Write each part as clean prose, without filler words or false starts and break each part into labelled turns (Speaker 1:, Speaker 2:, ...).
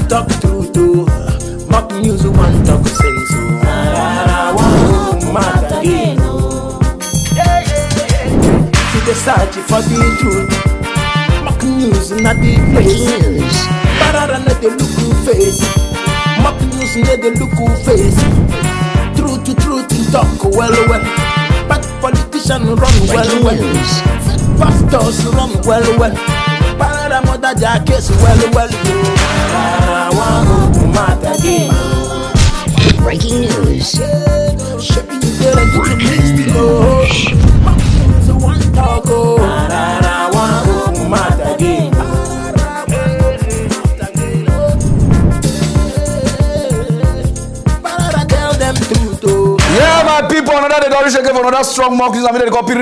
Speaker 1: talk truth to. Mock news one talk say so. One mad again. To the search for the truth. Mock news not the place. Pararan let the look face. Mock news let the look face. Truth to truth talk well. But politicians run well. Pastors run well. Pararan mother their case well. One mad again.
Speaker 2: Breaking news.
Speaker 1: Breaking news. One talk one mad again. Tell them truth.
Speaker 3: Yeah, my people, another day, don't shake for another strong mock news. I'm going to copy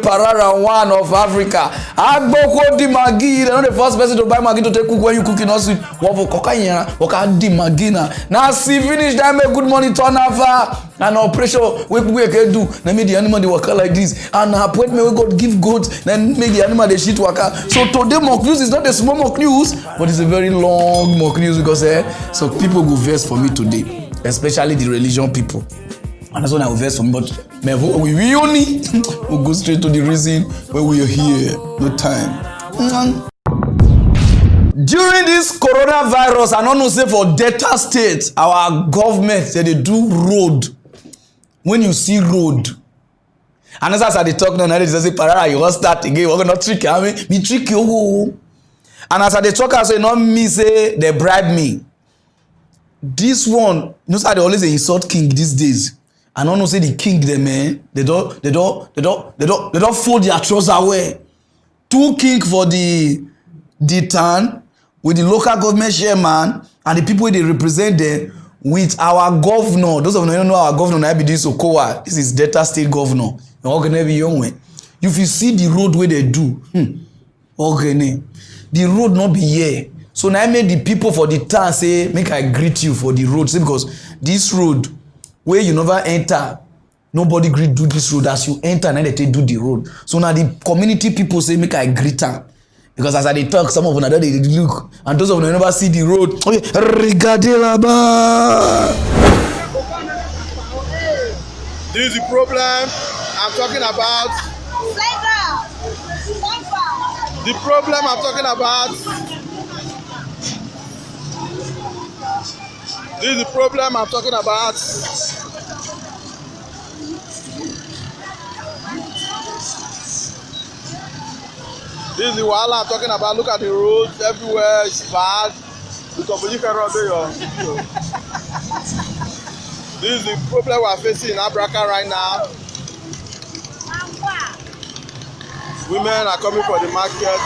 Speaker 3: Pararan one of Africa. Agboko di Maggi. They're not the first person to buy Maggi to take cook when you cook in also. What for cocaine? What di Maggi na? Now see finish that make good money turn over. And operation we can do. Now make the animal they work like this. And appointment we got give goats. Then make the animal they shit work. So today mock news is not a small mock news, but it's a very long mock news because so people go verse for me today. Especially the religion people. And that's what I will verse for me. But we only we'll go straight to the reason why we are here. No time. During this coronavirus, I don't say for Delta State, our government they do road. When you see road, and as I talk now, they say, Pararan, you want start again. We're gonna trick you. Me trick you. And as I talk, I say, not me say they bribe me. This one, you know how they always insult king these days. I don't know say the king them they don't fold their trousers away. Two king for the town with the local government chairman and the people they represent them with our governor. Those of you don't know our governor now be this Okowa. This is Delta State governor. If you see the road where they do, the road not be here. So now I made the people for the town say, make I greet you for the road. Say, because this road, where you never enter, nobody greet do this road. As you enter, now they do the road. So now the community people say, make I greet them. Because as I talk, some of them they look. And those of them never see the road. Regardez là-bas.
Speaker 4: This is the problem I'm talking about. The problem I'm talking about. This is the problem I'm talking about. This is the wahala I'm talking about. Look at the roads everywhere. It's bad. This is the problem we are facing in Abraka right now. Women are coming for the market.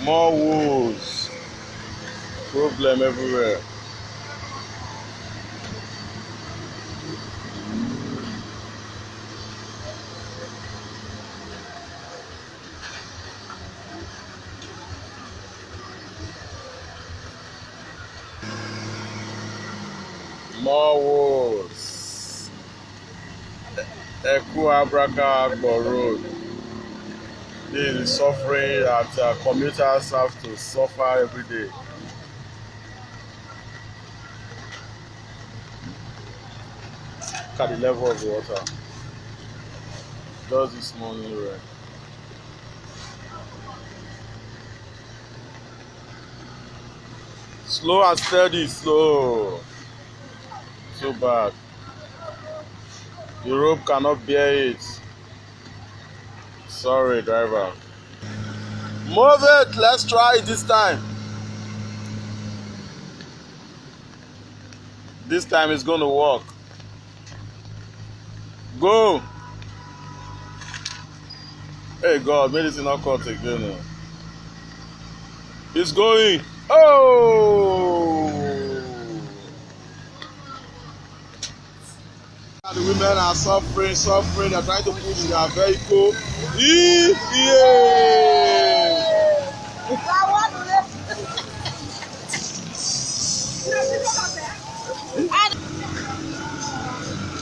Speaker 4: More woes. Problem everywhere. More woes. Eku Abraka Agbo Road. This is suffering that commuters have to suffer every day. Look at the level of the water. Just this morning rain. Slow and steady, slow. So bad. The rope cannot bear it. Sorry, driver. Move it. Let's try it this time. This time it's going to work. Go. Hey God, maybe it's not caught again. It's going. Oh! The women are suffering. They're trying to push their vehicle.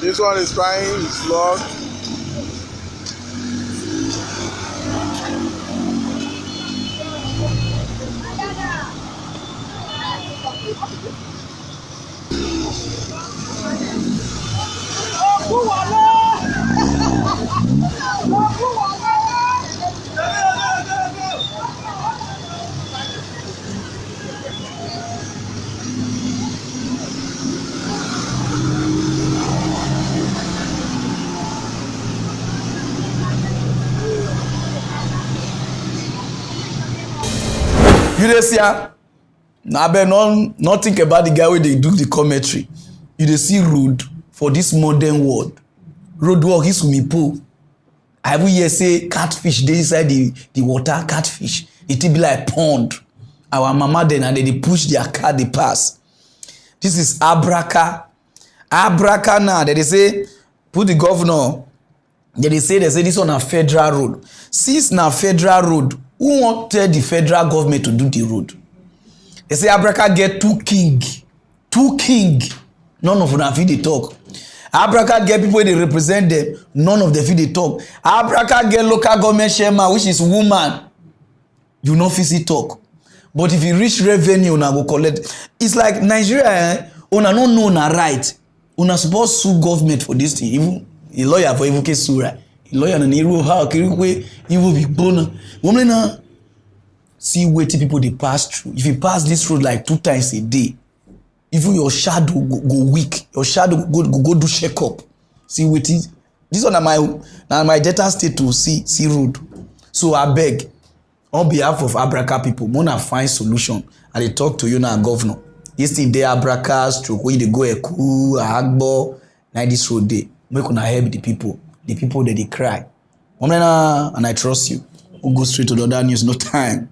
Speaker 4: This one is trying, it's locked.
Speaker 3: dey see na abeg no think about the guy wey dey do the commentary. You dey see road for this modern world. Road work is swimming pool. I even hear say catfish dey inside the water. Catfish, it be like pond. Our mama dem and they push their car dey pass. This is Abraka now. They say put the governor. They say this one a federal road. Since na federal road, who wan tell the federal government to do the road? They say Abraka get two king. None of them fit dey talk. Abraka get people wey dey represent them. None of them fit dey talk. Abraka get local government chairman, which is woman. You no fit see talk. But if you reach revenue, una go collect. It's like Nigeria, una no know na right. Una suppose sue government for this thing. Even a lawyer for even case sue right. A lawyer na niru how kirikwe even be bona. Woman na see wetin people dey pass through. If you pass this road like 2 times a day, even your shadow go weak. Your shadow go do check up. See wetin. This one na my Delta state to see road. So I beg, on behalf of Abraka people, mona find solution. I dey talk to you now, governor. This thing dey Abraka stroke wey dey go Eku, Agbo, na this road dey. Make una help the people that they cry. And I trust you. We'll go straight to the other news, no time.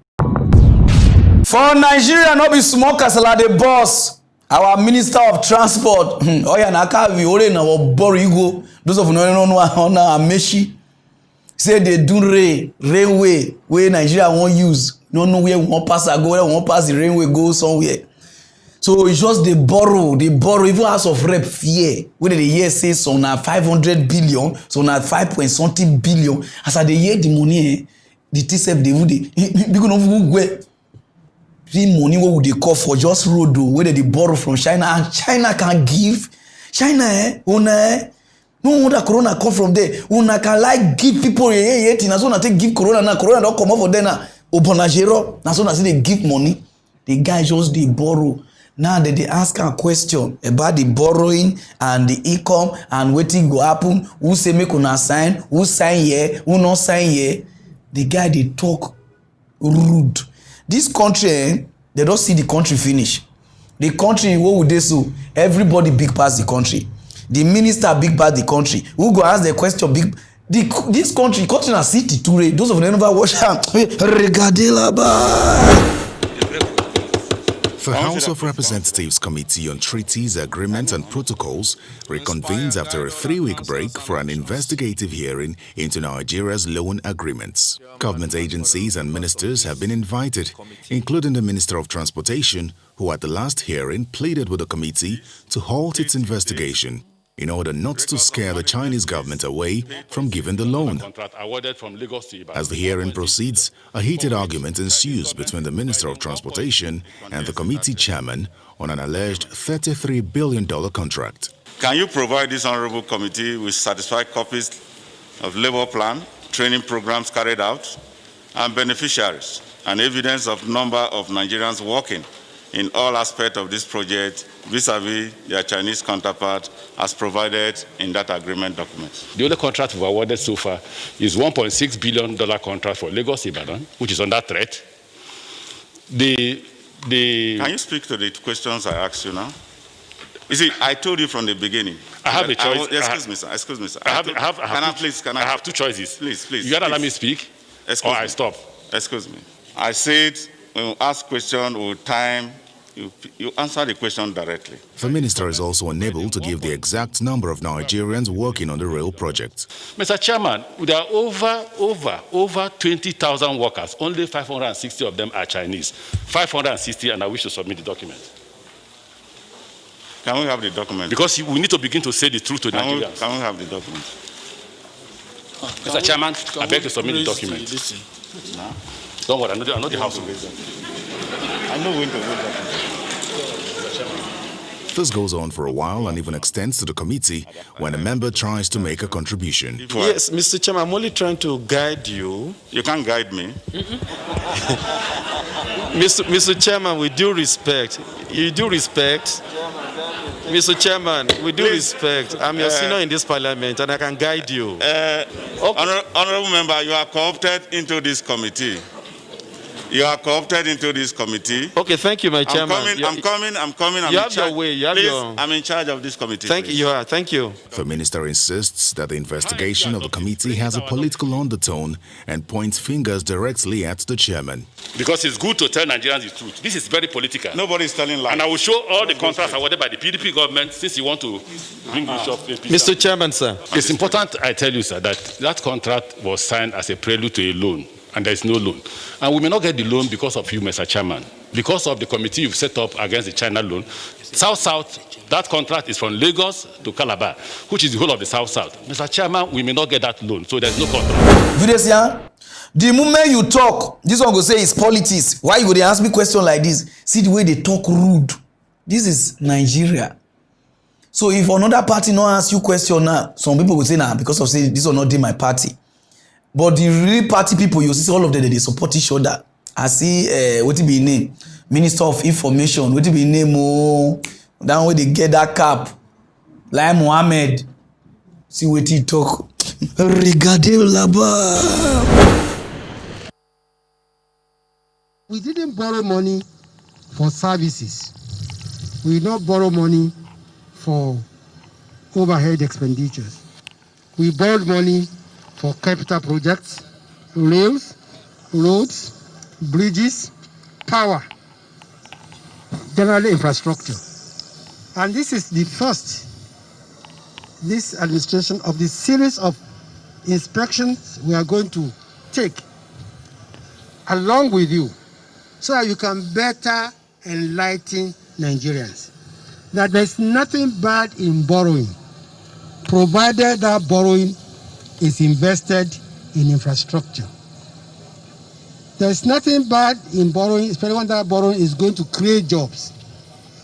Speaker 3: For Nigeria, no be small kasala the boss. Our Minister of Transport, Oya Nakavi, Ore na Borigo, those of no on Ameshi, say they do railway where Nigeria won't use. No know where we won't pass go, where we won't pass the railway go somewhere. So it's just they borrow, even House of Rep fear. When they hear say so now 500 billion, so now 5.something billion. As I they hear the money, the TSF they would because of who where the money what would they call for just road where they borrow from China and China can give. China no wonder corona come from there. Una can like give people na so na take give corona don't come up for there na Obonajero. Na so na say they give money. The guy just they borrow. Now that they ask a question about the borrowing and the income and wetin go happen, who say make una sign, who sign here, who not sign here. The guy they talk rude. This country, they don't see the country finish. The country, what would they so? Everybody big past the country. The minister big past the country. Who go ask the question big? This country na city today. Those of them never watch Regadela ba.
Speaker 5: The House of Representatives Committee on Treaties, Agreements and Protocols reconvenes after a 3-week break for an investigative hearing into Nigeria's loan agreements. Government agencies and ministers have been invited, including the Minister of Transportation, who at the last hearing pleaded with the committee to halt its investigation in order not to scare the Chinese government away from giving the loan. As the hearing proceeds, a heated argument ensues between the Minister of Transportation and the committee chairman on an alleged $33 billion contract.
Speaker 6: Can you provide this honorable committee with satisfied copies of labor plan, training programs carried out, and beneficiaries, and evidence of number of Nigerians working in all aspects of this project vis-a-vis their Chinese counterpart as provided in that agreement document?
Speaker 7: The only contract we've awarded so far is $1.6 billion contract for Lagos Ibadan, which is under threat. Can
Speaker 6: you speak to the questions I asked you now? You see, I told you from the beginning.
Speaker 7: I have a choice.
Speaker 6: Excuse me, sir.
Speaker 7: I have two choices.
Speaker 6: Please.
Speaker 7: You gotta let me speak, or I stop.
Speaker 6: Excuse me. I said when you ask question with time, you answer the question directly.
Speaker 5: The minister is also unable to give the exact number of Nigerians working on the rail project.
Speaker 7: Mr. Chairman, there are over 20,000 workers. Only 560 of them are Chinese. 560, and I wish to submit the document.
Speaker 6: Can we have the document?
Speaker 7: Because we need to begin to say the truth to Nigerians.
Speaker 6: Can we have the document?
Speaker 7: Mr. Chairman, I beg to submit the document.
Speaker 6: No?
Speaker 7: Don't worry, I know the House will raise them.
Speaker 6: I know when to raise that.
Speaker 5: This goes on for a while and even extends to the committee when a member tries to make a contribution.
Speaker 8: Yes, Mr. Chairman, I'm only trying to guide you.
Speaker 6: You can't guide me.
Speaker 8: Mr. Chairman, with due respect, you do respect. Mr. Chairman, with due respect, I'm your senior in this parliament and I can guide you.
Speaker 6: Okay. Honorable member, you are co-opted into this committee. You are co-opted into this committee.
Speaker 8: Okay, thank you, my chairman.
Speaker 6: I'm coming.
Speaker 8: You have your way.
Speaker 6: I'm in charge of this committee.
Speaker 8: Thank you. Thank you.
Speaker 5: The minister insists that the investigation of the committee has a political undertone and points fingers directly at the chairman.
Speaker 7: Because it's good to tell Nigerians the truth. This is very political.
Speaker 6: Nobody is telling lies.
Speaker 7: And I will show all the contracts awarded by the PDP government since you want to bring this up.
Speaker 8: Mr. Chairman, sir.
Speaker 7: It's important, I tell you, sir, that contract was signed as a prelude to a loan. And there is no loan. And we may not get the loan because of you, Mr. Chairman. Because of the committee you've set up against the China loan. South-South, that contract is from Lagos to Calabar, which is the whole of the South-South. Mr. Chairman, we may not get that loan, so there's no contract.
Speaker 3: The moment you talk, this one go say it's politics. Why you go dey ask me question like this? See the way they talk rude. This is Nigeria. So if another party not ask you question now, some people will say nah, because of say this will not dey my party. But the real party people, you see all of them, they support each other. I see what it be name, Minister of Information, what it be name, oh, down where they get that cap, like Mohammed. See what he talk. Regardez là-bas.
Speaker 9: We didn't borrow money for services. We did not borrow money for overhead expenditures. We borrowed money for capital projects, rails, roads, bridges, power, general infrastructure. And this is the first, this administration, of the series of inspections we are going to take along with you so that you can better enlighten Nigerians that there's nothing bad in borrowing, provided that borrowing is invested in infrastructure. There's nothing bad in borrowing, especially when that borrowing is going to create jobs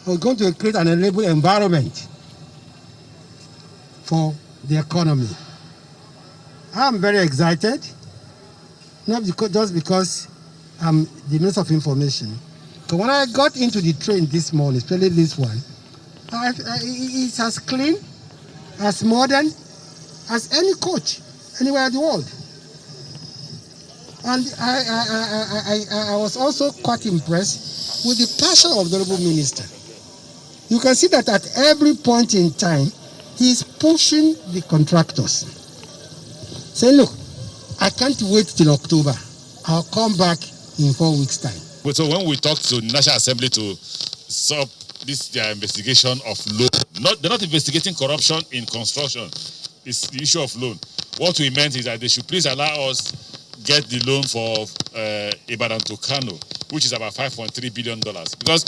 Speaker 9: or going to create an enable environment for the economy. I'm very excited, not because, just because I'm the Minister of Information. But when I got into the train this morning, especially this one, it's as clean, as modern as any coach anywhere in the world. And I was also quite impressed with the passion of the Honorable Minister. You can see that at every point in time, he's pushing the contractors. Say, look, I can't wait till October. I'll come back in 4 weeks' time.
Speaker 10: So when we talk to the National Assembly to stop this their investigation of loan, they're not investigating corruption in construction. It's the issue of loan. What we meant is that they should please allow us get the loan for Ibadan to Kano, which is about $5.3 billion. Because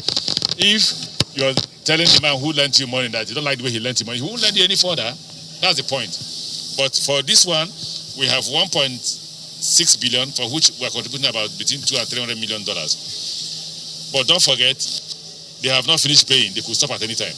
Speaker 10: if you're telling the man who lent you money that you don't like the way he lent you money, he won't lend you any further. That's the point. But for this one, we have 1.6 billion, for which we are contributing about between $200 and $300 million. But don't forget, they have not finished paying. They could stop at any time.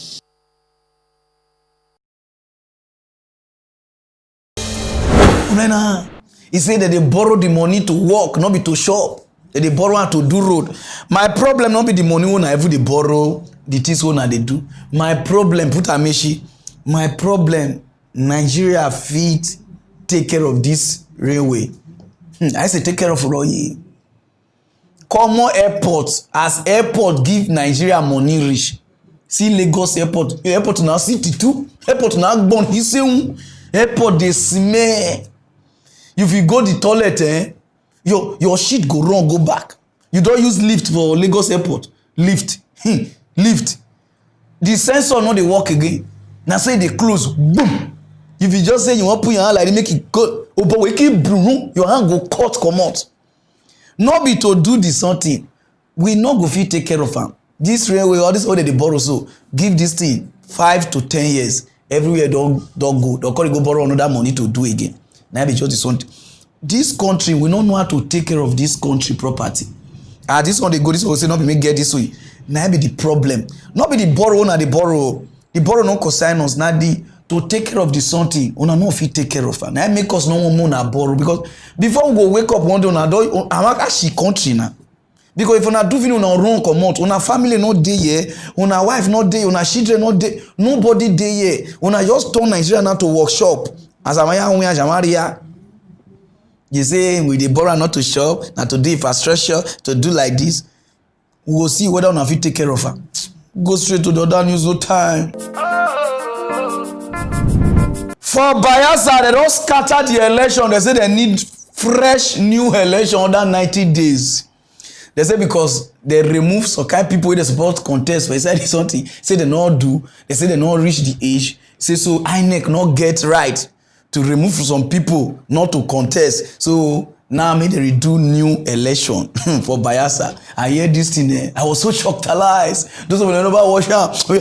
Speaker 3: He said that they borrow the money to work, not be to shop. That they borrow to do road. My problem not be the money when I they borrow, the things when they do. My problem, put Ameshi, my problem, Nigeria fit take care of this railway. I say take care of Roy. Common airports, as airport give Nigeria money rich. See Lagos airport, airport now city too. Airport now born, he say airport they smell. If you go the toilet, your shit go wrong, go back. You don't use lift for Lagos airport. Lift. Lift. The sensor no dey work again. Now say they close. Boom. If you just say you want put your hand like they make it go, oh, but we keep broom, your hand go cut, come out. Not be to do this something. We not go fit take care of them. This railway, all this order they borrow, so give this thing 5 to 10 years. Everywhere don't go. Don't call it go borrow another money to do again. Now be just something. This country, we don't know how to take care of this country property. This one they go, this one say not be make get this way. Now be the problem. Not be the borrow, na the borrow. The borrow no consign us. Now the to take care of the something. Una no fit take care of her. Now make us no more na borrow because before we go wake up one day, una do actually country now. Because if una do thing una run come out, una family not dey here, una wife not dey, una children not dey, nobody dey here. Una just turn Nigeria now to workshop. As Amaya Jamaria. You say we dey borrow not to shop, not to do infrastructure, to do like this. We will see whether or not we take care of her. Go straight to the other news, no time. For Bayelsa, they don't scatter the election. They say they need fresh new election under 90 days. They say because they remove some kind of people wey dey support contest for inside something. Say they not do. They say they not reach the age. Say so INEC not get right to remove some people not to contest. So now make they redo new election for Bayelsa. I hear this thing there. I was so shocked alive. Those of you never watch out.
Speaker 11: The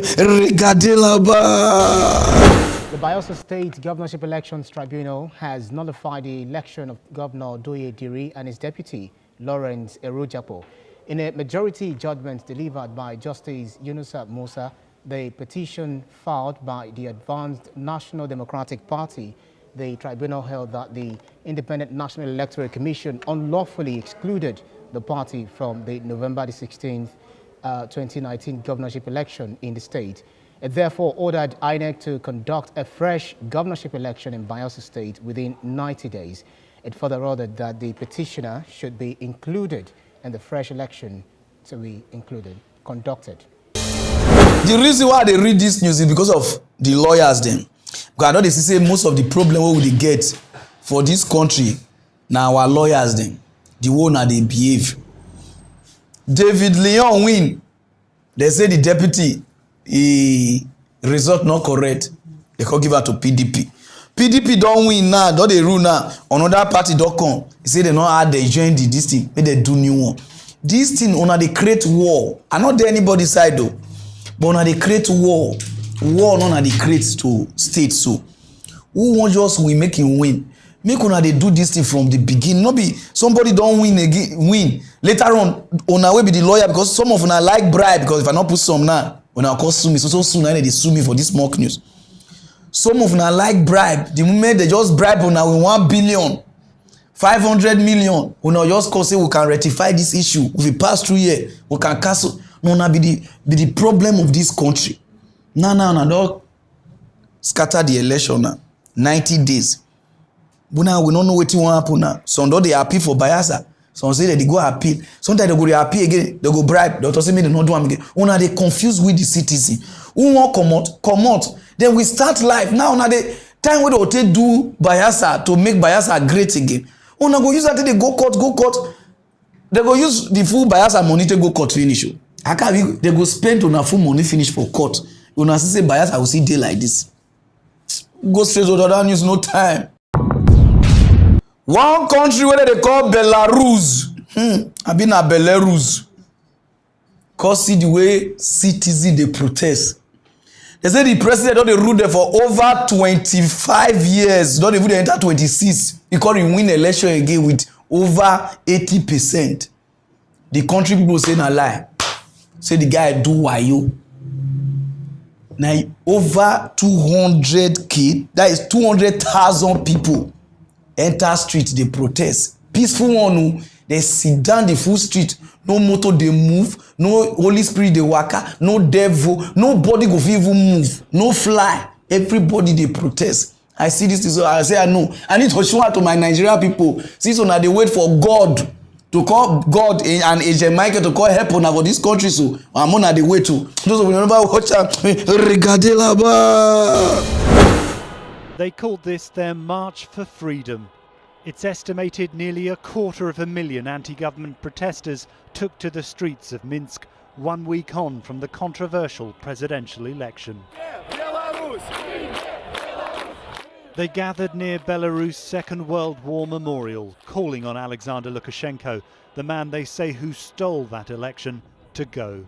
Speaker 11: Bayelsa State Governorship Elections Tribunal has nullified the election of Governor Oyedepo and his deputy, Lawrence Oyedepo. In a majority judgment delivered by Justice Yunusa Musa, the petition filed by the Advanced National Democratic Party, the tribunal held that the Independent National Electoral Commission unlawfully excluded the party from the November 16th, 2019 governorship election in the state. It therefore ordered INEC to conduct a fresh governorship election in Bayelsa State within 90 days. It further ordered that the petitioner should be included in the fresh election to be conducted.
Speaker 3: The reason why they read this news is because of the lawyers them. Because I know they say most of the problem we get for this country now our lawyers them. The one that they behave. David Leon win. They say the deputy result not correct. They can give her to PDP. PDP don't win now. Don't they rule now? Another party don't come. They say they not add they join this thing. Maybe they do new one. This thing on they create war. I not there anybody side though. But on they create war. War not they create to state so. Who want just we make him win? Make una they do this thing from the beginning. Not be somebody don't win again. Win later on our way be the lawyer because some of una like bribe because if I not put some now, una call sue me. So soon they sue me for this mock news. Some of una like bribe. The moment they just bribe una with 1 billion, 500 million, una just call say we can rectify this issue. If we pass through here, we can cancel. No, na be the problem of this country. Now, don't scatter the election now. 90 days. But now we don't know what will happen now. Some don't they appeal for Bayelsa. Some say that they go appeal. Sometimes they go appeal again. They go bribe. Doctor say me they not do them again. Una they confused with the citizen. Who want come out. Then we start life. Now the time we don't do Bayelsa to make Bayelsa great again. Una go use that they go court. They go use the full Bayelsa money to go court finish. They go spend on a full money finish for court. Una say Bayelsa will see day like this. Go straight to the other news, no time. One country where they call Belarus. I been a Belarus. Cause see the way citizens they protest. They say the president don't they rule there for over 25 years. Don't even enter 26. Because he win election again with over 80%. The country people say na lie. Say the guy do wayo. Now over 200k, that is 200,000 people enter street, they protest. Peaceful one, they sit down the full street. No motor they move, no Holy Spirit they waka, no devil, nobody go even move, no fly. Everybody they protest. I see this, so I say I know. I need to show out to my Nigerian people. See, so now they wait for God to call God and Agent Michael to call help on for this country. So I'm on the way to those of you never watch out.
Speaker 12: They called this their March for Freedom. It's estimated nearly 250,000 anti-government protesters took to the streets of Minsk 1 week on from the controversial presidential election. They gathered near Belarus' Second World War memorial, calling on Alexander Lukashenko, the man they say who stole that election, to go.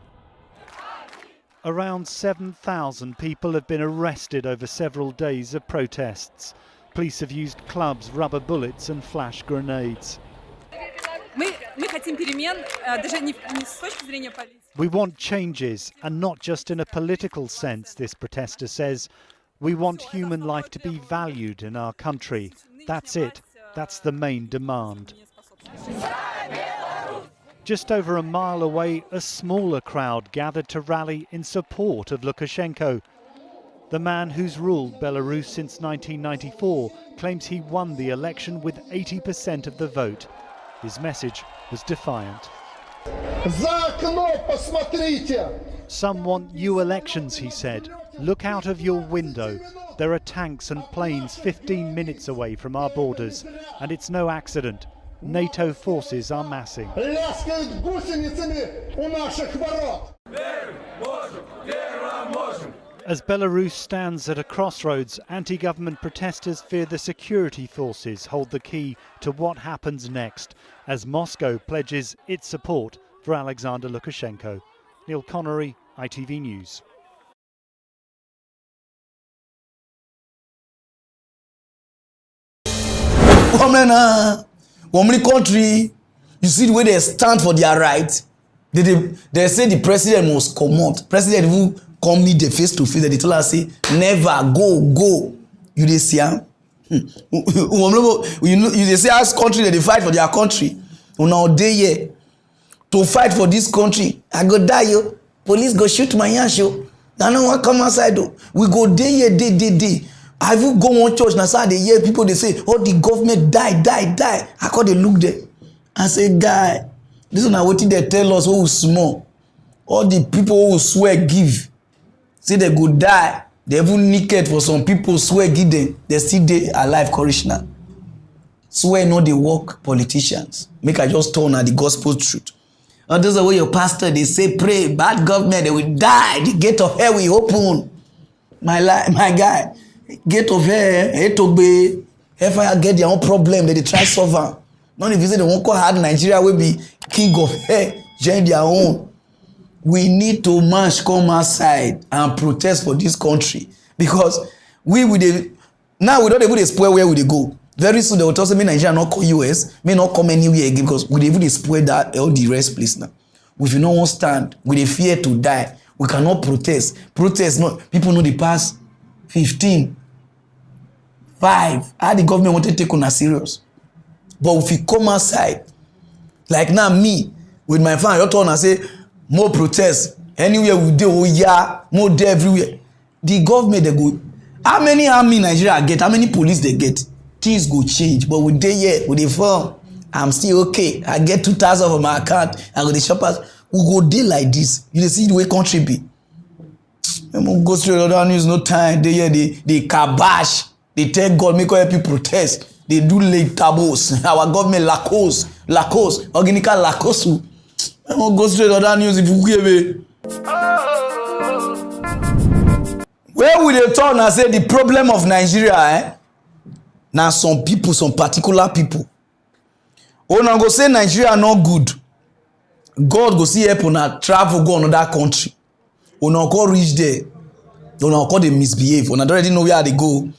Speaker 12: Around 7,000 people have been arrested over several days of protests. Police have used clubs, rubber bullets and flash grenades. We want changes, and not just in a political sense, this protester says. We want human life to be valued in our country. That's it. That's the main demand. Just over a mile away, a smaller crowd gathered to rally in support of Lukashenko. The man who's ruled Belarus since 1994 claims he won the election with 80% of the vote. His message was defiant. Some want new elections, he said. Look out of your window. There are tanks and planes 15 minutes away from our borders, and it's no accident. NATO forces are massing. As Belarus stands at a crossroads, anti-government protesters fear the security forces hold the key to what happens next, as Moscow pledges its support for Alexander Lukashenko. Neil Connery, ITV News.
Speaker 3: Women country, you see the way they stand for their right. They say the president must come out. President who come meet the face to face. They tell us say never go. You dey see am. You dey say as country they fight for their country. Una dey here to fight for this country. I go die yo. Police go shoot my yansh yo. I no wan come outside though. We go dey here day. I even go one church na so dey hear people dey say all the government die. I call dey look there and say guy, this one na wetin dey tell us wey we small. All the people who swear give say they go die. They even naked for some people swear give them. They still dey alive correctional. Swear no dey work politicians. Make I just turn na the gospel truth. And those are where your pastor they say pray bad government they will die. The gate of hell will open. My guy. Gate of hell, Etogbe, hellfire get their own problem. They try solve am. None if you say they won't call hard Nigeria will be king of hell, join their own. We need to march, come outside and protest for this country because now we don't even spoil where we dey go. Very soon they will tell us, Nigeria not call US, may not come anywhere again because we even spoil that all the rest place now. If you no wan stand, we dey fear to die. We cannot protest. People know the past 15. 5. How the government want to take on us serious. But if you come outside, like now me, with my friend, I just turn and say, more protests. Anywhere we do, more there everywhere. The government, they go, how many army Nigeria get? How many police they get? Things go change. But with they here, with the firm, I'm still okay. I get 2,000 from my account. I go the shoppers. We go day like this. You see the way country be. Go straight other news, no time. They here, they kabash. They tell God, make help you protest. They do late tabos. Our government Lacoste, Organica Lacoste. Go straight other news if you give it. Where will they turn and say the problem of Nigeria, Now some people, some particular people. Una go say Nigeria not good. God go see help una travel go another country. Una go reach there. Una go dey misbehave. Una don't already know where they go.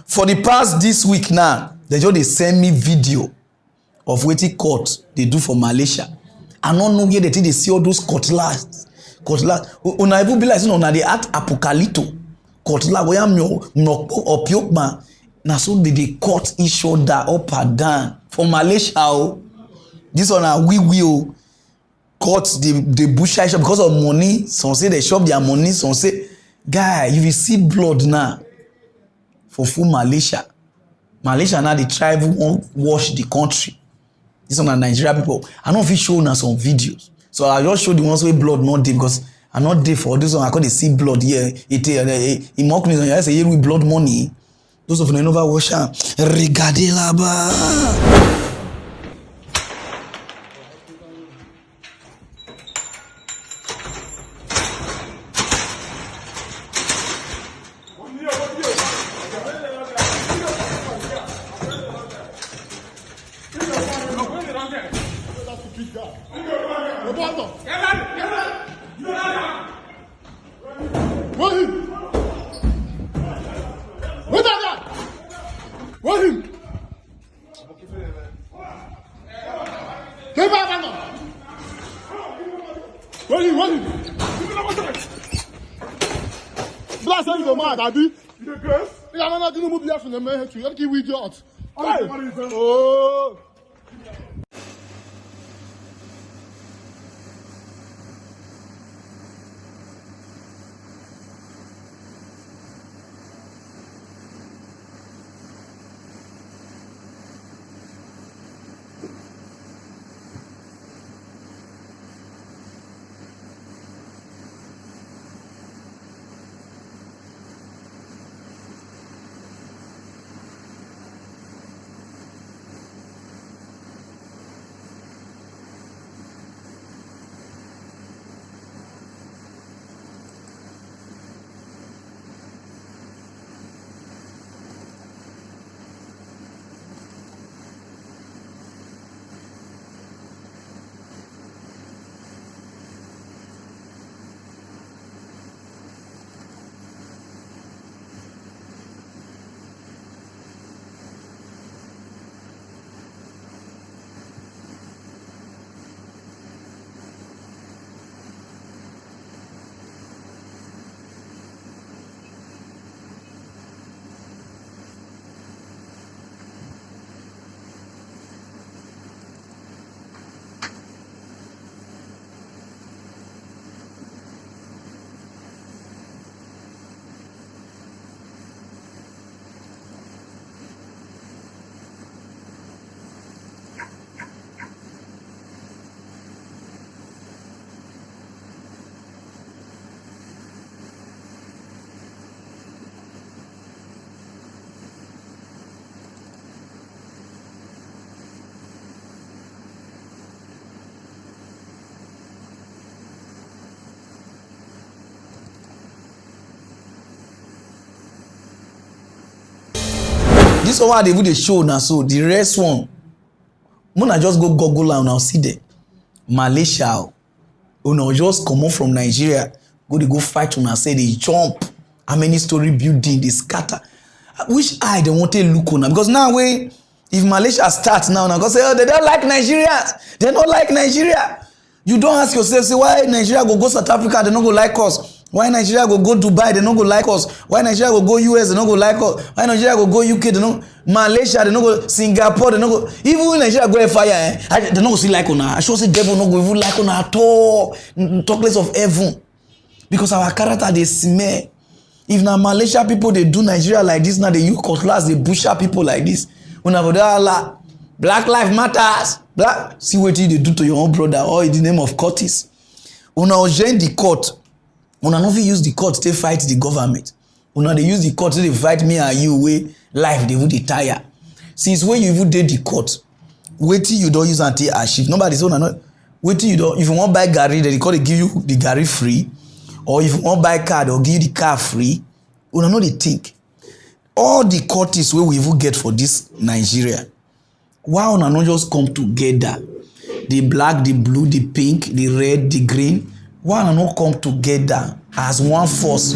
Speaker 3: For the past this week now, they just send me video of wetin court they do for Malaysia. I don't know where they think they see all those cutlass. Una even be like una dey act apocalypto. Cutlass where am no opiokma. Na so they cut each other up and down for Malaysia. Oh. This one na we cut the bush shop because of money. Some say they shop their money. Some say, guy, if you see blood now for full Malaysia now the tribe won't wash the country. This one na Nigeria people. I don't feel show na some videos. So I just show the ones where blood not there because I not there for this one. I can't see blood here. It mock me. I say here with blood money. Those of you never wash am. Regardez là-bas. This one they do the show now, so the rest one, Mona just go Google and now see them. Malaysia, una just come up from Nigeria, go fight una say they jump. How many story building they scatter? Which eye they want to look on? Because now if Malaysia starts now, go say, oh, they don't like Nigerians. They don't like Nigeria. You don't ask yourself, say, why Nigeria go South Africa, they don't go like us. Why Nigeria go Dubai, they don't go like us. Why Nigeria go US, they don't go like us. Why Nigeria go UK, they don't Malaysia, they don't go Singapore, they don't go. Even when Nigeria go fire, they don't go see like on. I should say devil no go even like on at all. Talk less of heaven. Because our character they smell. If now Malaysia people they do Nigeria like this, now they use cutlass, they butcher people like this. Black life matters. See what they do to your own brother or in the name of Curtis. Una join the court. Una no fit use the court to fight the government. Una they use the court to fight me and you way life they would tire. Since when you even did the court, wait till you don't use anti-achieve. Nobody say not wait till you don't. If you want buy Gary, they call they give you the Gary free. Or if you want buy car, they'll give you the car free. Una know they think. All the courts where we even get for this Nigeria. Why una not just come together? The black, the blue, the pink, the red, the green. Why una not come together as one force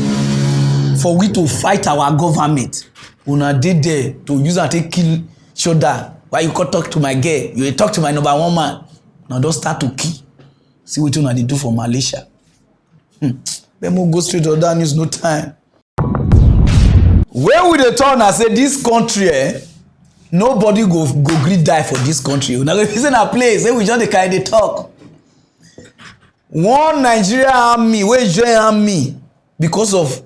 Speaker 3: for we to fight our government? Una did there to use and take kill shoulder. Why you can't talk to my girl? You talk to my number one man. Now don't start to kill. See what una dey do for Malaysia. Then we'll go straight to that news, no time. When we dey turn and say this country, nobody go gree die for this country. Una go visit a place, say we just dey carry dey talk. One Nigeria army wey join army because of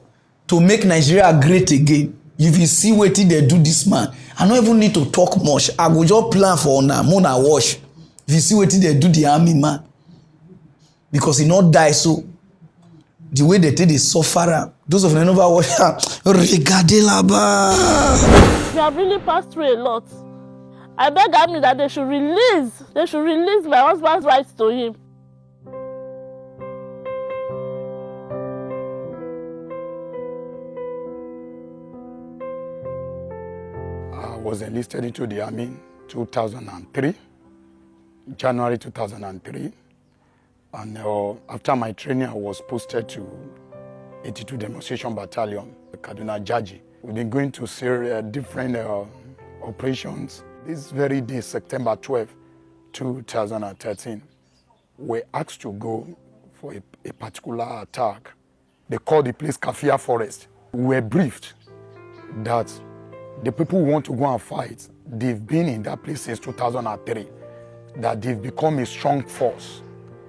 Speaker 3: to make Nigeria great again. If you see wetin dey do this man, I no even need to talk much. I go just plan for una, una watch. If you see wetin dey do the army man, because he not die so. The way they take the suffer, those of them never watch. Regardez là-bas.
Speaker 13: We have really passed through a lot. I beg Army that they should release my husband's rights to him.
Speaker 14: I was enlisted into the army in 2003, January 2003. And after my training, I was posted to 82 Demonstration Battalion, Kaduna Jaji. We've been going to different operations. This very day, September 12, 2013, we're asked to go for a particular attack. They call the place Kafia Forest. We were briefed that the people who want to go and fight, they've been in that place since 2003, that they've become a strong force.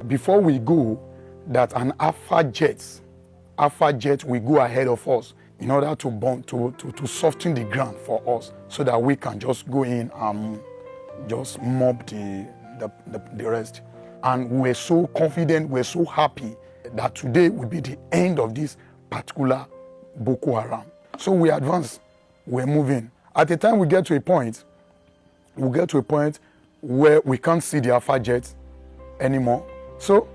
Speaker 14: Before we go, that an Alpha jet will go ahead of us in order to soften the ground for us so that we can just go in and just mob the rest. And we're so confident, we're so happy that today will be the end of this particular Boko Haram. So we advance, we're moving. At the time we get to a point where we can't see the Alpha jet anymore. So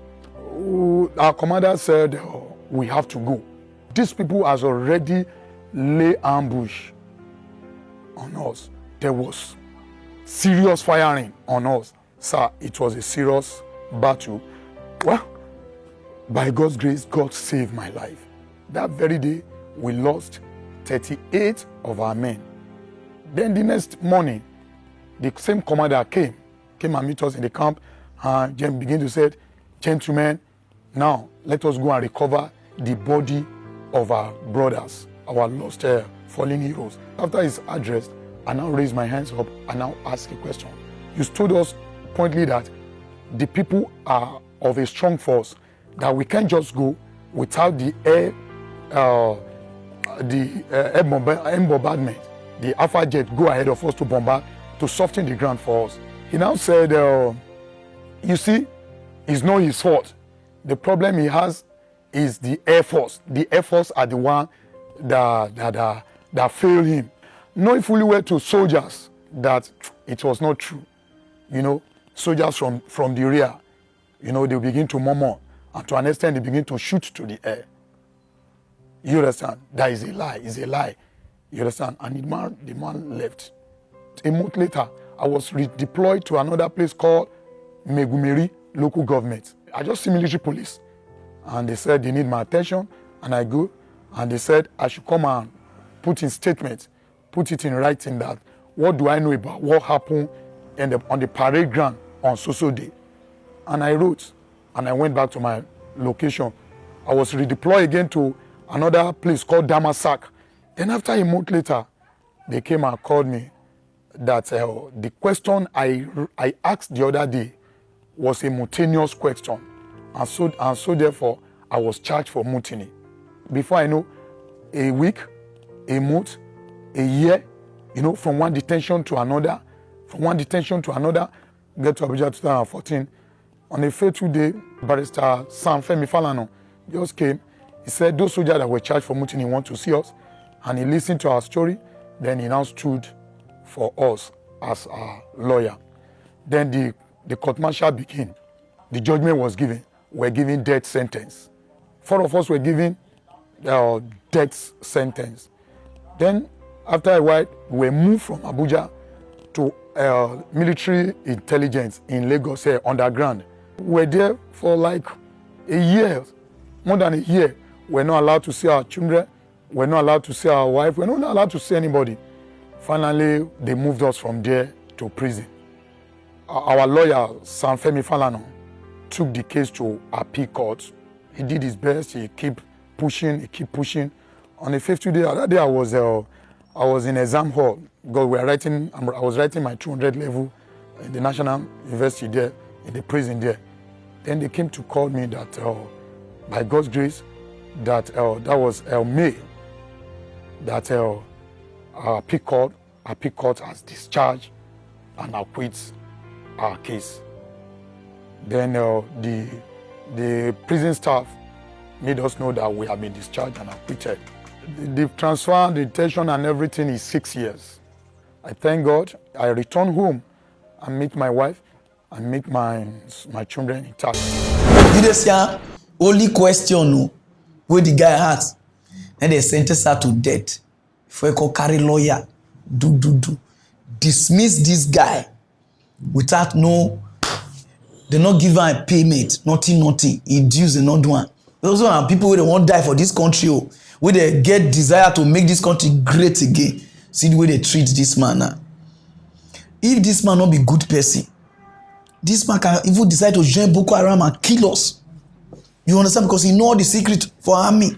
Speaker 14: our commander said, we have to go. These people has already laid ambush on us. There was serious firing on us. Sir, it was a serious battle. Well, by God's grace, God saved my life. That very day, we lost 38 of our men. Then the next morning, the same commander came and meet us in the camp and began to say, gentlemen, now let us go and recover the body of our brothers, our lost fallen heroes. After his address, I now raise my hands up and now ask a question. You told us pointedly that the people are of a strong force, that we can't just go without the air bombardment. The Alpha jet go ahead of us to bombard, to soften the ground for us. He now said, you see, it's not his fault. The problem he has is the Air Force. The Air Force are the one that failed him. Knowing fully well to soldiers that it was not true. You know, soldiers from the rear, you know, they begin to murmur. And to an extent, they begin to shoot to the air. You understand? That is a lie. It's a lie. You understand? And the man left. A month later, I was redeployed to another place called Megumeri local government. I just see military police. And they said they need my attention. And I go. And they said I should come and put in statement, put it in writing that what do I know about what happened on the parade ground on so day. And I wrote. And I went back to my location. I was redeployed again to another place called Damasak. Then after a month later, they came and called me that the question I asked the other day was a mutinous question. And so therefore, I was charged for mutiny. Before I know, a week, a month, a year, from one detention to another, get to Abuja 2014. On a fateful day, Barrister Sam Femi Falana just came. He said those soldiers that were charged for mutiny want to see us. And he listened to our story. Then he now stood for us as our lawyer. Then the court martial began. The judgment was given. We're given death sentence. 4 of us were given death sentence. Then after a while, we were moved from Abuja to military intelligence in Lagos here underground. We were there for like a year, more than a year. We're not allowed to see our children. We're not allowed to see our wife. We're not allowed to see anybody. Finally, they moved us from there to prison. Our lawyer, Sam Femi Falana, took the case to appeal court. He did his best. He kept pushing. On the 50th day, that day I was in exam hall because I was writing my 200 level in the National University there, in the prison there. Then they came to call me that by God's grace, that was May, that our appeal court has discharged and acquits our case. Then the prison staff made us know that we have been discharged and acquitted. The transfer, the detention and everything is 6 years. I thank God. I return home and meet my wife and meet my children intact.
Speaker 3: This year, only question where the guy asked, and they sentence her to death. If we can carry lawyer, dismiss this guy without they not give her a payment, nothing, induce, they not do one. Those are people who they won't die for this country, where they get desire to make this country great again. See the way they treat this man now. If this man not be good person, this man can even decide to join Boko Haram and kill us. You understand? Because he know the secret for army.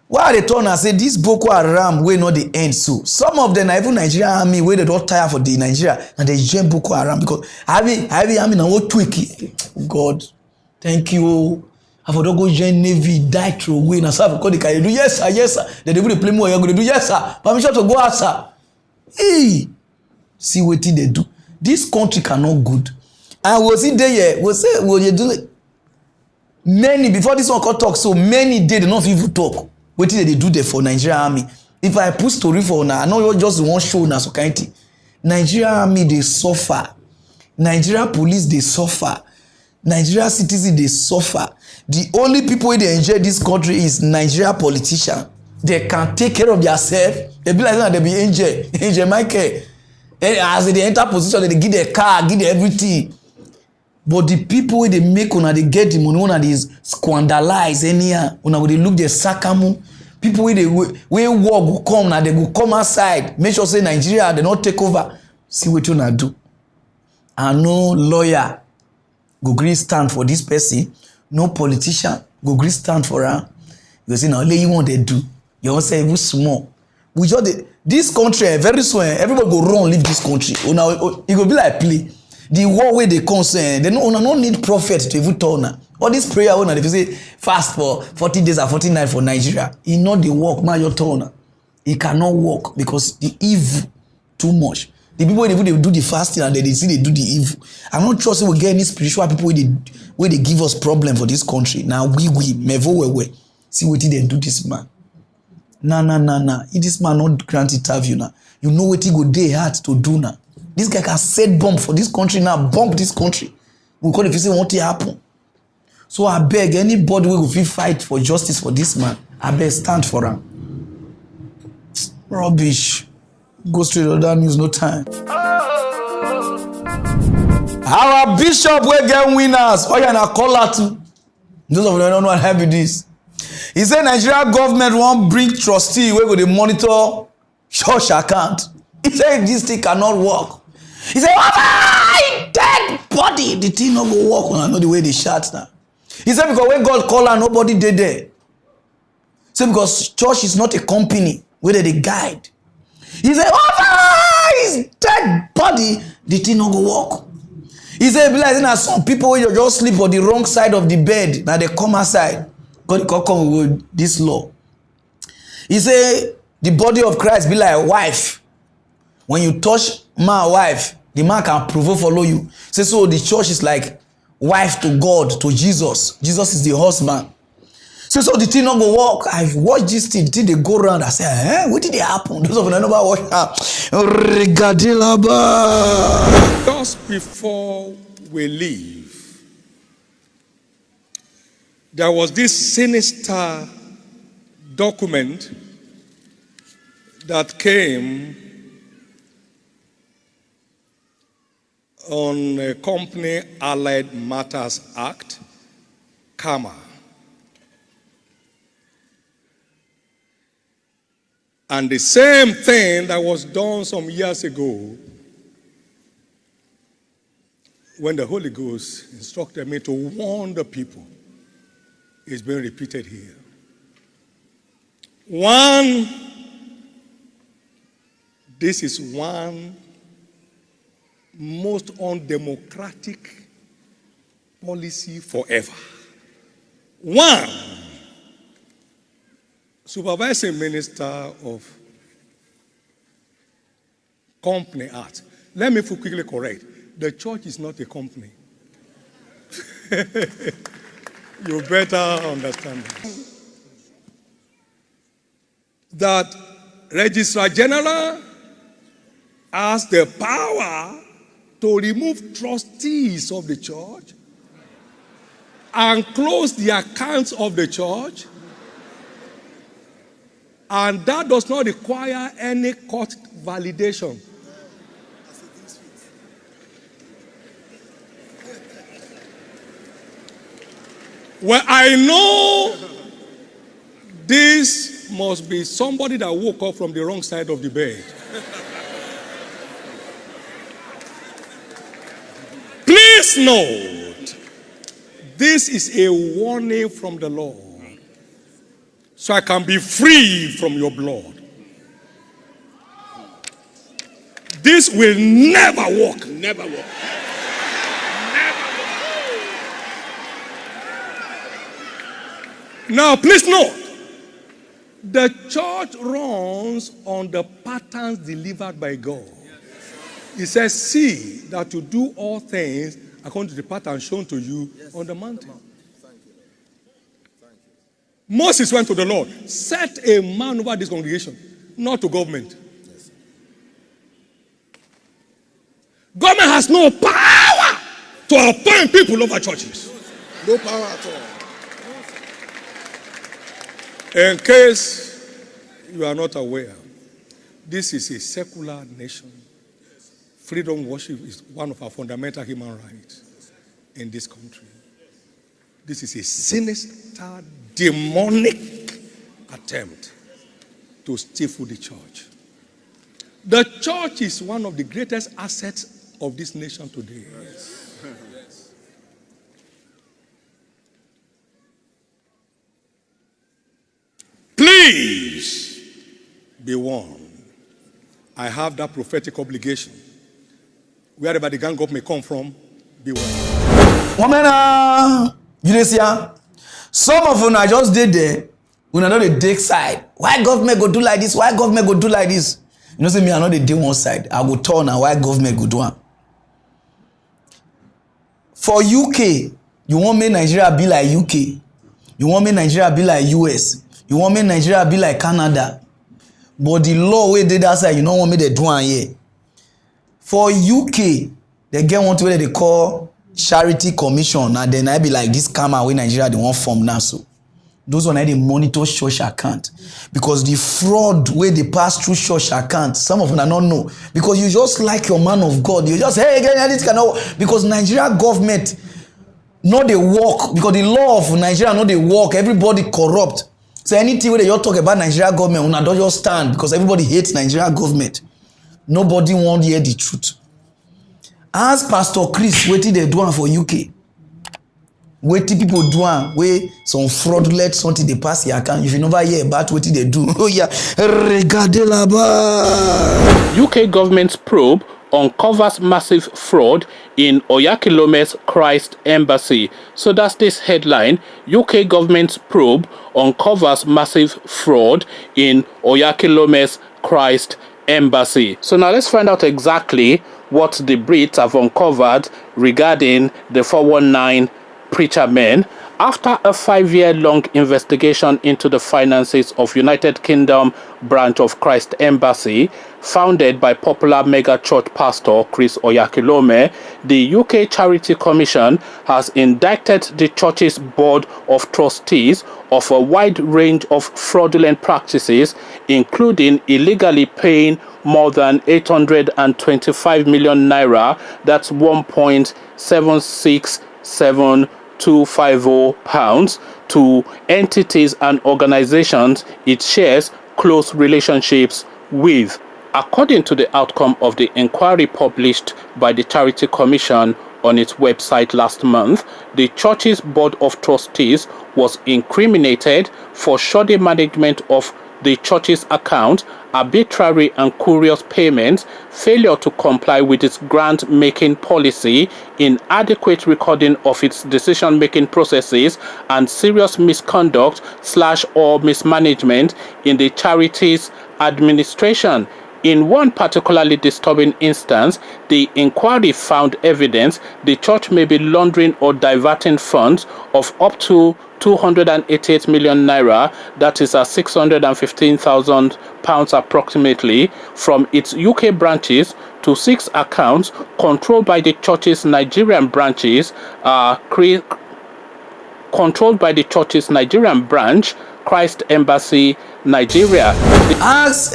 Speaker 3: Why they turn and say this Boko Haram will not the end so. Some of them are even Nigerian army where they don't tire for the Nigeria and they join Boko Haram because heavy army now what tweak. God, thank you. I for don't go join Navy, die through away and serve because they can do yes sir. Then they will play more. You're going to do yes sir. Permission to go out sir. Hey, see what they do. This country cannot good. And was it there? Was say will you do it? Many before this one can talk so many days they don't even talk. What did they do there for Nigerian army? If I put story for now, I know just one show now so kind of Nigerian army they suffer. Nigeria police they suffer. Nigeria citizens they suffer. The only people who they enjoy this country is Nigeria politicians. They can take care of themselves. They be like that they be angel Michael. And as they enter position, they give their car, give them everything. But the people where they make una they get the money, una they squandalize anyhow, una they look their sakamu. People where they where war go come now, they go come outside. Make sure say Nigeria they not take over. See what you na do. And no lawyer go gree stand for this person. No politician go gree stand for her. You say now you want they do. You want say even small. We just this country very soon everybody go run leave this country. Una it go be like play. The war where they concern, they no need prophet to even turn. All this prayer when they say fast for 40 days or 40 nights for Nigeria, it not the work, now your turn. It cannot work because the evil too much. The people they do the fasting and they see they do the evil. I'm not sure we get any spiritual people where they give us problem for this country. Now we mevo we see what they do this man. Nah. If this man not grant interview now, you know what he go day hard to do now. This guy can set bomb for this country now, bomb this country. We call if you say what happen. So I beg anybody who will fight for justice for this man, I beg stand for him. Rubbish. Go straight to that news, no time. Our bishop will get winners. Oh, yeah, na call out to. Those of you don't know what happened with this. He said Nigeria government won't bring trustee where go they monitor church account. He said this thing cannot work. He said, oh, dead body. The thing not go work. I know the way they shout now. He said because when God call her, nobody did there. He said because church is not a company where they guide. He said, oh, his dead body. The thing not go work. He said, like, some people will just sleep on the wrong side of the bed. Now they come outside. God come with this law. He said, the body of Christ be like a wife. When you touch my wife, the man can provoke follow you. Say so the church is like wife to God, to Jesus. Jesus is the husband. Say so the thing not go work. I watch this thing, the thing they go around. I say, what did it happen? Those of you never watch that.
Speaker 15: Just before we leave, there was this sinister document that came on a Company Allied Matters Act, CAMA. And the same thing that was done some years ago when the Holy Ghost instructed me to warn the people is being repeated here. This is one most undemocratic policy forever. One, supervising minister of Company Act. Let me quickly correct. The church is not a company. You better understand this. That Registrar General has the power to remove trustees of the church and close the accounts of the church, and that does not require any court validation. Well, I know this must be somebody that woke up from the wrong side of the bed. Please note, this is a warning from the Lord, so I can be free from your blood. This will never work. Never work. Now, please note, the church runs on the patterns delivered by God. He says, see that you do all things according to the pattern shown to you on the mountain. Moses went to the Lord, set a man over this congregation, not to government. Government has no power to appoint people over churches. No power at all. In case you are not aware, this is a secular nation. Freedom of worship is one of our fundamental human rights in this country. This is a sinister, demonic attempt to stifle the church. The church is one of the greatest assets of this nation today. Please be warned. I have that prophetic obligation. Wherever the gang up may come from, be warned.
Speaker 3: Woman, you see, some of you just did there. We know the dick side. Why government go do like this? Why government go do like this? You know, say me, I know the day one side. I go turn and why government go do it. For UK, you want me Nigeria be like UK. You want me Nigeria be like US. You want me Nigeria be like Canada. But the law wey dey that side, you don't want me to do it here. For UK, they get one way they call charity commission, and then I be like this CAMA wey Nigeria they want form now so. those one they monitor church account because the fraud where they pass through church account, some of them are not know because you just like your man of God, you just hey again this cannot because Nigeria government no they work because the law of Nigeria no they work, everybody corrupt. So anything where they talk about Nigeria government, una don't just stand because everybody hates Nigeria government. Nobody want to hear the truth. Ask Pastor Chris wetin they do for UK. Wetin people do where some fraudulent something they pass your account. If you never hear about wetin they do, oh yeah, regardez là-bas.
Speaker 16: UK government's probe uncovers massive fraud in Oyakilome's Christ Embassy. So that's this headline. UK government's probe uncovers massive fraud in Oyakilome's Christ Embassy. So now let's find out exactly what the Brits have uncovered regarding the 419 preacher men. After a 5-year-long investigation into the finances of United Kingdom branch of Christ Embassy, founded by popular mega church pastor Chris Oyakilome, the UK Charity Commission has indicted the church's board of trustees of a wide range of fraudulent practices, including illegally paying more than 825 million naira, that's 1.767 pounds, to entities and organizations it shares close relationships with. According to the outcome of the inquiry published by the Charity Commission on its website last month, the church's board of trustees was incriminated for shoddy management of the church's account, arbitrary and curious payments, failure to comply with its grant-making policy, inadequate recording of its decision-making processes, and serious misconduct / or mismanagement in the charity's administration. In one particularly disturbing instance, the inquiry found evidence the church may be laundering or diverting funds of up to 288 million naira, that is 615,000 pounds approximately, from its UK branches to 6 accounts controlled by the church's Nigerian branches, Christ Embassy, Nigeria.
Speaker 3: Ask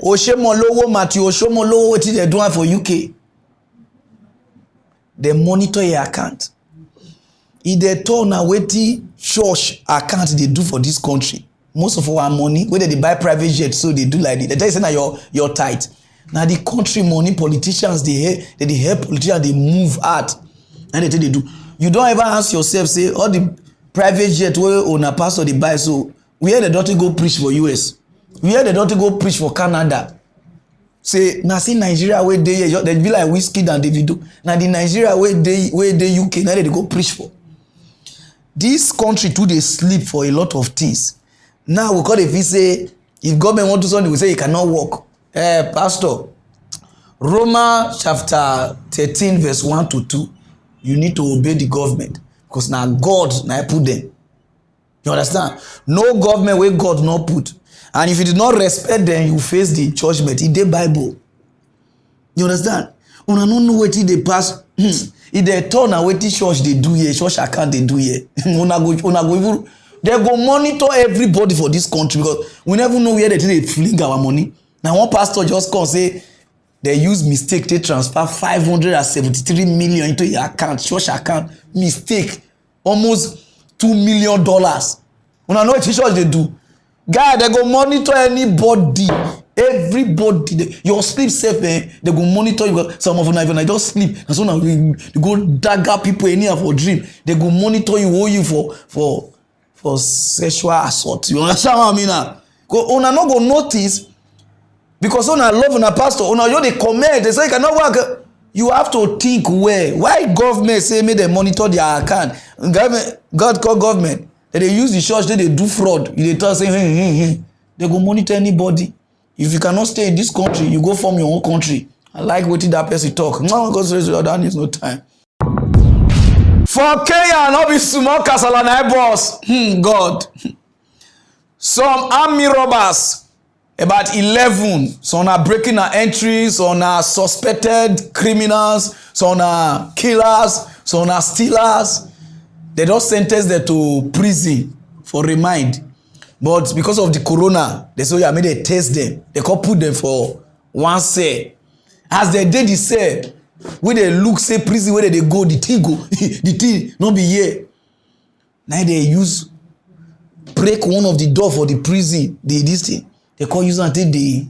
Speaker 3: Oshemolowo, Matthew Oshemolowo, what they doing for UK. They monitor your account. If they turn now wetin church account they do for this country, most of our money, whether they buy private jet, so they do like this. They tell you say na your tithe. Now the country money, politicians they help politicians they move out, and they tell they do. You don't ever ask yourself say all the private jet where on a pastor they buy, so where they don't go preach for US, where they don't go preach for Canada. Say now see Nigeria where they be like Whiskey and Davido. Now the Nigeria where they UK now they go preach for. This country too they sleep for a lot of things. Now we call if we say if government want to something we say it cannot work. Pastor, Romans chapter 13 verse 1 to 2. You need to obey the government because now God now put them. You understand? No government where God not put. And if you did not respect them, you face the judgment. In the Bible. You understand? Una no know what they pass. If they turn and what church they do here, church account they do here. Una go even they go monitor everybody for this country because we never know where they fling our money. Now one pastor just come say they use mistake to transfer 573 million into your account, church account. Mistake. Almost $2 million. Una know what church they do. God, they go monitor anybody. Everybody. Your sleep safe, they go monitor you. Some of them even just sleep. And so now you go dagger people anyhow for dream. They go monitor you, hold you for sexual assault. You understand what I mean now? Una not go notice because una love una pastor. Una you they comment. They say you cannot work. You have to think where. Why government say me they monitor their account? God call government. They use the church, they do fraud. They tell say hey. They go monitor anybody. If you cannot stay in this country, you go form your own country. I like what that person talk. No, because that needs no time. For Kenya, not be small castle and boss. God. Some army robbers, about 11. Some are breaking our entries, some are suspected criminals, some are killers, some are stealers. They don't sentence them to prison for remind. But because of the corona, they say, yeah, make they test them. They can put them for one cell. As they did the cell, when they look, say prison, where they go, the thing go, the thing not be here. Now they use, break one of the door for the prison, this thing. They call use until they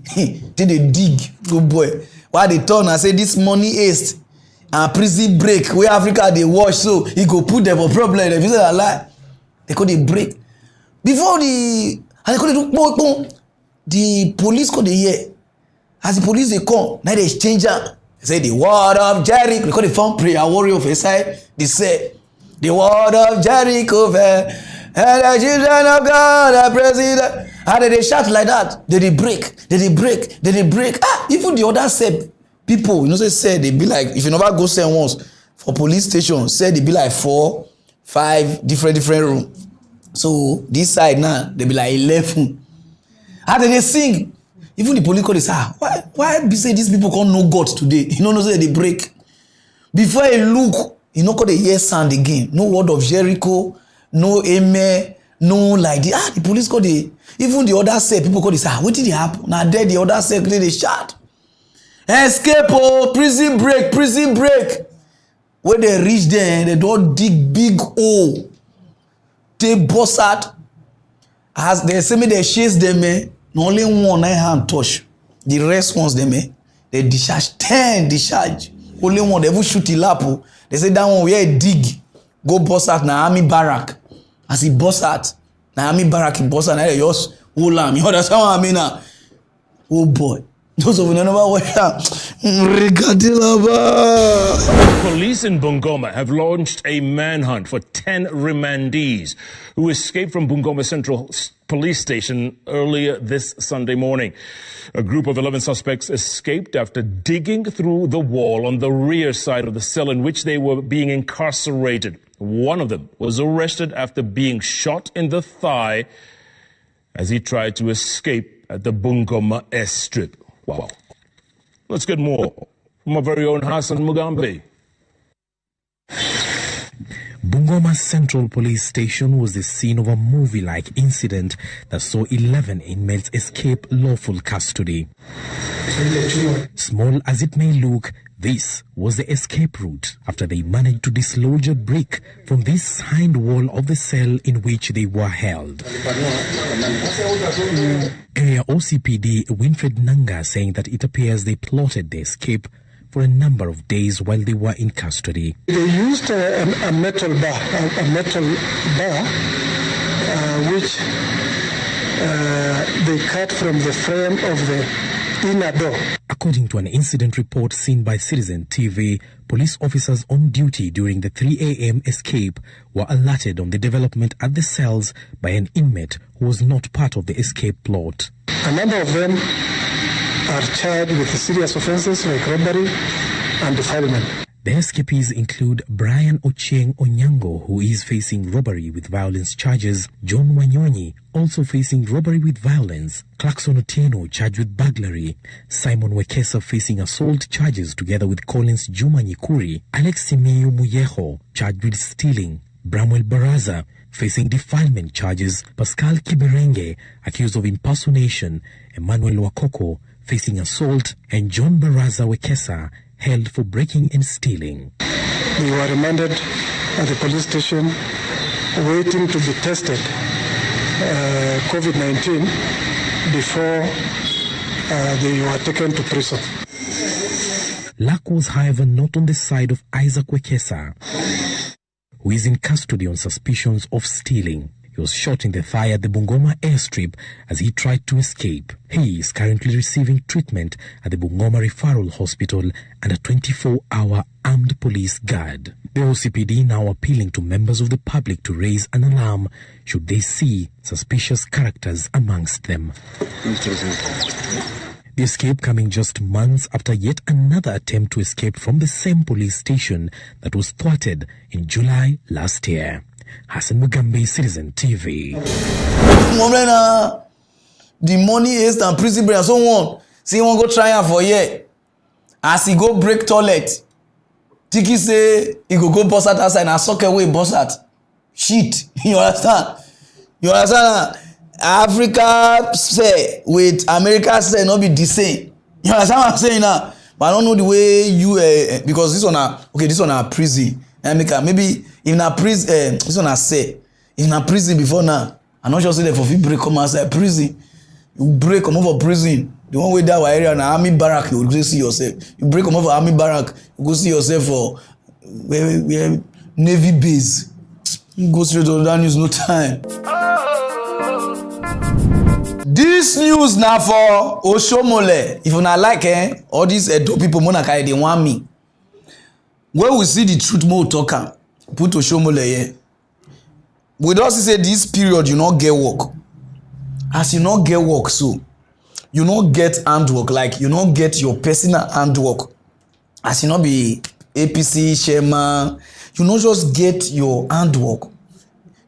Speaker 3: dig. Oh boy. Why they turn and say this money is and prison break where Africa they wash, so he go put them for problem. If you say that lie, they call they break. Before the and they call they do the police call they hear. As the police they come, now they exchange am. They say the word of Jericho. They call the form prayer warrior for inside. They say the word of Jericho and the children of God are president. And they shout like that. They break. They break. Even the other said people, you know, say they be like, if you never go say once for police station, say they be like 4, 5 different rooms. So this side now, they be like 11. And then they sing. Even the police call they say, why be say these people can't know God today? You know, say they break. Before you look, you know, call the hear sound again. No word of Jericho, no amen, no like the the police call the even the other say people call they say, what did they happen? Now there the other say they shout. Escape, oh, prison break. When they reach there, they don't dig big hole. They bust out. As they say me, they chase them, only one hand touch. The rest ones them, they discharge 10 discharge. Only one, they will shoot the lap. They say that one where dig, go bust out na army barrack. As he bust out, na army barrack, he bust out, they just hold am. You understand what I mean now? Oh boy. Those of you never watch that.
Speaker 17: Police in Bungoma have launched a manhunt for 10 remandees who escaped from Bungoma Central Police Station earlier this Sunday morning. A group of 11 suspects escaped after digging through the wall on the rear side of the cell in which they were being incarcerated. One of them was arrested after being shot in the thigh as he tried to escape at the Bungoma airstrip. Wow. Let's get more from our very own Hassan Mugambe.
Speaker 18: Bungoma Central Police Station was the scene of a movie-like incident that saw 11 inmates escape lawful custody. Small as it may look, this was the escape route after they managed to dislodge a brick from this side wall of the cell in which they were held. Area OCPD Winfred Nanga saying that it appears they plotted the escape for a number of days while they were in custody.
Speaker 9: They used a metal bar, which they cut from the frame of the inner door.
Speaker 18: According to an incident report seen by Citizen TV, police officers on duty during the 3 a.m. escape were alerted on the development at the cells by an inmate who was not part of the escape plot.
Speaker 9: A number of them are charged with serious offenses like robbery and defilement.
Speaker 18: The escapees include Brian Ochieng Onyango, who is facing robbery with violence charges, John Wanyonyi, also facing robbery with violence, Clarkson Otieno, charged with burglary, Simon Wekesa facing assault charges together with Collins Juma Nyikuri, Alex Simiyu Muyeho, charged with stealing, Bramwell Baraza, facing defilement charges, Pascal Kiberenge, accused of impersonation, Emmanuel Wakoko, facing assault, and John Baraza Wekesa, held for breaking and stealing.
Speaker 9: They were remanded at the police station waiting to be tested COVID-19 before they were taken to prison.
Speaker 18: Luck was, however, not on the side of Isaac Wekesa, who is in custody on suspicions of stealing. He was shot in the thigh at the Bungoma airstrip as he tried to escape. He is currently receiving treatment at the Bungoma Referral Hospital under 24-hour armed police guard. The OCPD now appealing to members of the public to raise an alarm should they see suspicious characters amongst them. The escape coming just months after yet another attempt to escape from the same police station that was thwarted in July last year. Hassan Mugambe, Citizen TV.
Speaker 3: The money is and prison break and so on. See, one go try for here. As he go break toilet, Tiki say he go bust out outside and suck away bust out. Shit, you understand? You understand? Africa say with America say not be the same. You understand what I'm saying now? But I don't know the way you because this one this one a prison. Maybe if na prison this one a say if na prison before now, I'm not sure say they for fit break come outside prison. You break come over prison. The one way that area na army barrack you go see yourself. You break come over army barrack, you go see yourself for where navy base. You go straight to that news no time. This news na for Oshomole. If una like all these Edo people mona carry they want me. When we see the truth more talk am, put Oshomole here. We don see say this period you not get work. As you not get work so, you not get handwork like you not get your personal handwork. As you not be APC chairman, you not just get your handwork.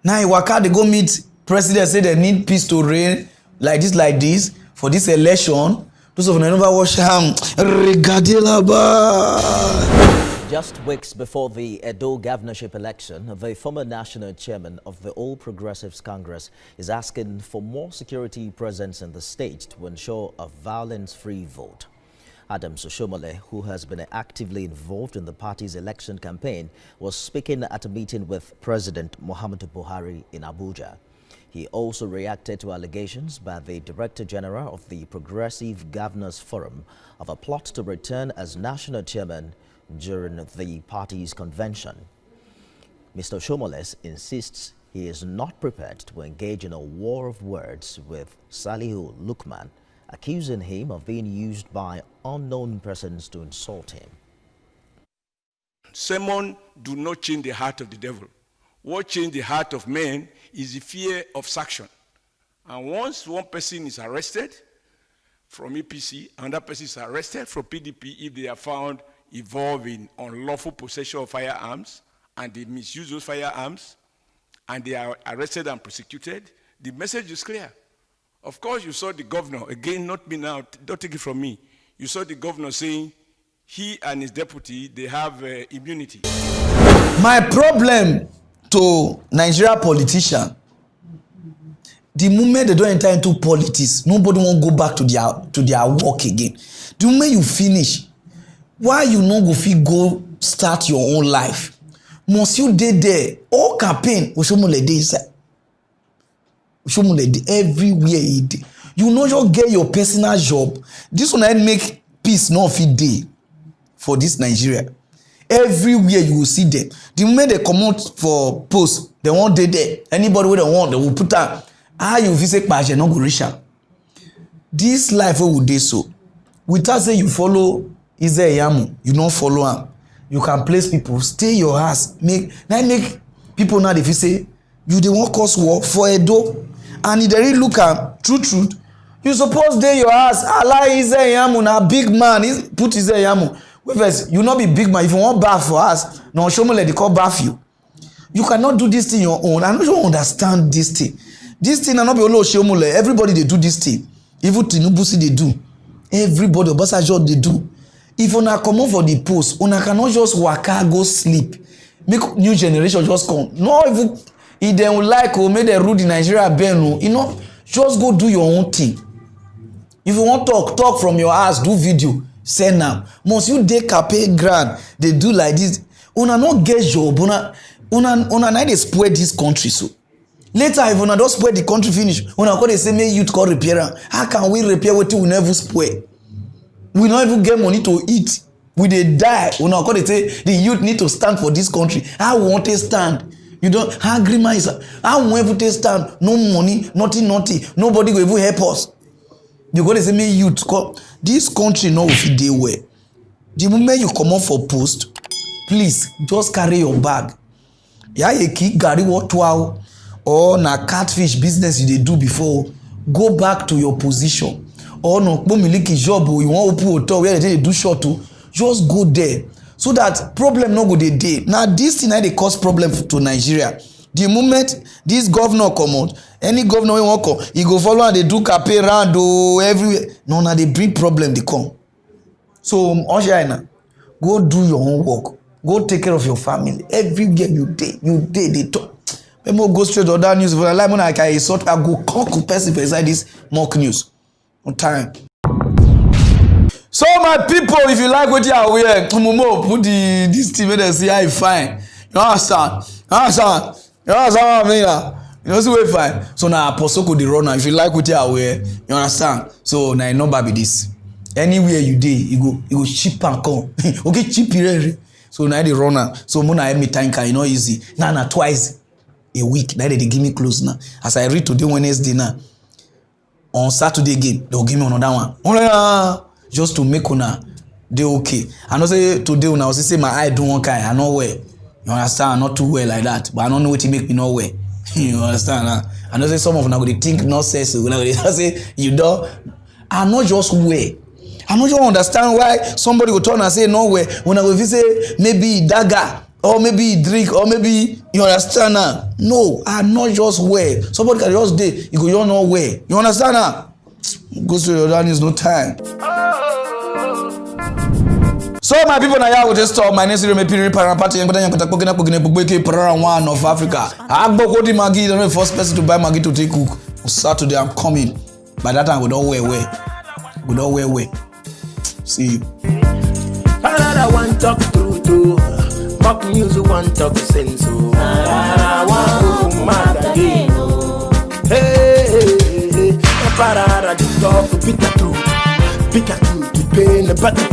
Speaker 3: Now you waka dey go meet president say they need peace to reign like this for this election. Those of them never watch
Speaker 19: Just weeks before the Edo governorship election, the former national chairman of the All Progressives Congress is asking for more security presence in the state to ensure a violence-free vote. Adams Oshomole, who has been actively involved in the party's election campaign, was speaking at a meeting with President Muhammadu Buhari in Abuja. He also reacted to allegations by the Director General of the Progressive Governors Forum of a plot to return as national chairman during the party's convention. Mr. Oshomole insists he is not prepared to engage in a war of words with Salihu Lukman, accusing him of being used by unknown persons to insult him.
Speaker 20: Sermon do not change the heart of the devil. What changed the heart of men is the fear of sanction. And once one person is arrested from EPC, another person is arrested from PDP if they are found involved in unlawful possession of firearms and they misuse those firearms and they are arrested and prosecuted, the message is clear. Of course, you saw the governor, again, not me now, don't take it from me. You saw the governor saying he and his deputy, they have immunity.
Speaker 3: My problem to Nigeria politician, the moment they don't enter into politics, nobody won't go back to their work again. The moment you finish, why you no go fit go start your own life? Must you dey there? All campaign, Oshomole dey inside. Oshomole dey everywhere he dey. You no just get your personal job. This one make peace no fit dey for this Nigeria. Everywhere you will see them. The moment they come out for post, they won't dey there. Anybody wey they want, they will put am. How you fit say kpaje no go reach am? This life wey we dey so, without say you follow Ize Yamu, you don't follow am. You can place people, stay your house, make people now they feel say you dey wan cause war for Edo. And if they really look at truth, you suppose dey your house. Allow Ize Yamu na big man. Put Ize Yamu. Wait first, you not be big man. If you want bath for us, no Oshomole they call bath you. You cannot do this thing your own. I don't understand this thing. This thing na not be only Oshomole. Everybody they do this thing. Even Tinubu see they do. Everybody, Obasanjo they do. If una come for the post, una cannot just waka go sleep. Make new generation just come. No, if they would like or make them rule the Nigeria bend, you know, just go do your own thing. If you want talk from your house, do video, send them. Must you dey campaign grand, they do like this. Una not get job, una not dey spoil this country so. Later, if una don't spoil the country finish, una call they say make youth call repair am. How can we repair what we never spoil? We don't even get money to eat. We dey die. Una call they say the youth need to stand for this country. How we want to stand? You don't hungry man is how we want to stand? No money, nothing. Nobody will even help us. You go to say make youth come. This country no fit dey well. The moment you come up for post, please just carry your bag. Yeah, you keep gari what or na catfish business you dey do before. Go back to your position. Or no miliki job you want open hotel where they do short to just go there so that problem no go dey. Now this thing dey cause problem to Nigeria. The moment this governor come out, any governor wey wan come, he go follow and dey do campaign round everywhere. No, na dey bring problem dey come. So Oshina, go do your own work. Go take care of your family. Everywhere you dey dey talk. Let me go straight to other news. If I like when I sort, I go conquer person inside this mock news. On time. So my people, if you like what you are wearing, put this TV and see how you fine. You understand? You understand what I mean? You know, so we fine. So now Apostle could run. If you like what you are wearing, you understand? So now number be this. Anywhere you dey, you go cheap and come. Okay, cheap here. So now the runner. So mona me time can you know easy. Now twice a week. Now they give me close now. As I read today Wednesday now. On Saturday again, they'll give me another one. Just to make una they okay. I know say today when I was say my eye do one kind, I know where. You understand? Not too well like that, but I don't know what to make me know where. You understand? I know say some of them they think not say so. They say you don't. I not just where. I not just understand why somebody will turn and say no way. When I will say maybe dagger or maybe drink or maybe you understand now. No, I'm not just where. Somebody can just day. You go you don't know where. You understand now? Go to your dad is no time. So my people now will just stop. My name is Pararan Pararan one of Africa. Agbokodi Maggi, the first person to buy Maggi to take cook. On Saturday I'm coming. By that time we don't wear. We don't wear. See you.
Speaker 1: Pararan one talk through to mock news one talk sense. Pararan one mad again. Hey, Pararan talk Peter through. Peter through the pain the battle.